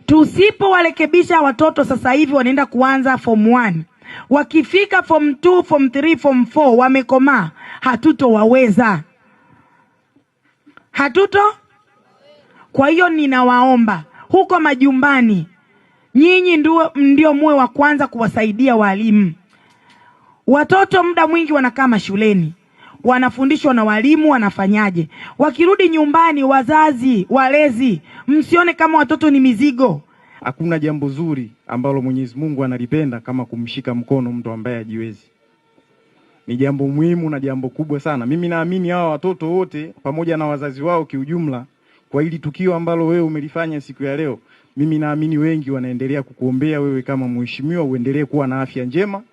Tusipowarekebisha watoto sasa hivi wanaenda kuanza form 1. Wakifika form 2, form 3, form 4 wamekomaa, hatutowaweza. Kwa hiyo ninawaomba huko majumbani, nyinyi ndio muwe wa kwanza kuwasaidia walimu. Watoto muda mwingi wanakaa mashuleni, wanafundishwa na walimu wanafanyaje. Wakirudi nyumbani, wazazi, walezi, msione kama watoto ni mizigo. Hakuna jambo zuri ambalo Mwenyezi Mungu analipenda kama kumshika mkono mtu ambaye hajiwezi. Ni jambo muhimu na jambo kubwa sana. Mimi naamini hawa watoto wote pamoja na wazazi wao kiujumla, kwa hili tukio ambalo wewe umelifanya siku ya leo, mimi naamini wengi wanaendelea kukuombea wewe kama mheshimiwa uendelee kuwa na afya njema.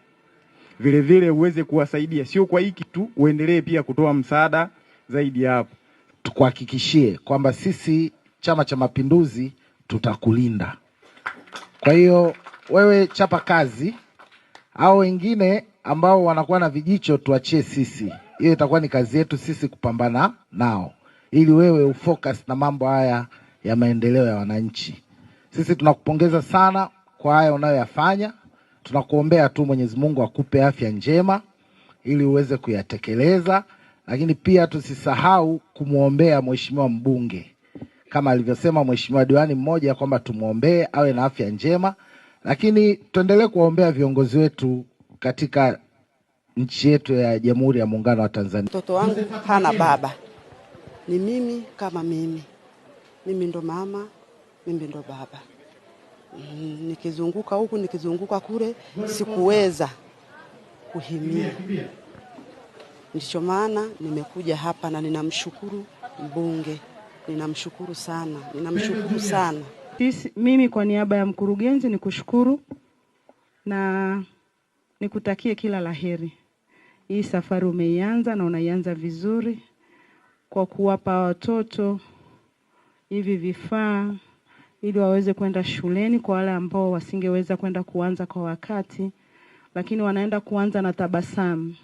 Vile vile uweze kuwasaidia, sio kwa hiki tu, uendelee pia kutoa msaada zaidi hapo. Tukuhakikishie kwamba sisi Chama cha Mapinduzi tutakulinda. Kwa hiyo wewe chapa kazi, au wengine ambao wanakuwa na vijicho tuachie sisi. Hiyo itakuwa ni kazi yetu sisi kupambana nao, ili wewe ufocus na mambo haya ya maendeleo ya wananchi. Sisi tunakupongeza sana kwa haya unayoyafanya. Tunakuombea tu Mwenyezi Mungu akupe afya njema ili uweze kuyatekeleza, lakini pia tusisahau kumuombea mheshimiwa mbunge. Kama alivyosema mheshimiwa diwani mmoja kwamba tumuombee awe na afya njema, lakini tuendelee kuombea viongozi wetu katika nchi yetu ya Jamhuri ya Muungano wa Tanzania. Mtoto wangu hana baba. Ni mimi kama mimi. Mimi ndo mama, mimi ndo baba. Nikizunguka huku, nikizunguka kule, sikuweza kuhimia. Ndicho maana nimekuja hapa na ninamshukuru mbunge. Ninamshukuru sana. Mimi kwa niaba ya mkurugenzi nikushukuru na nikutakie kila laheri. Hii safari umeianza na unaianza vizuri kwa kuwapa watoto hivi vifaa ili waweze kwenda shuleni, kwa wale ambao wasingeweza kwenda kuanza kwa wakati, lakini wanaenda kuanza na tabasamu.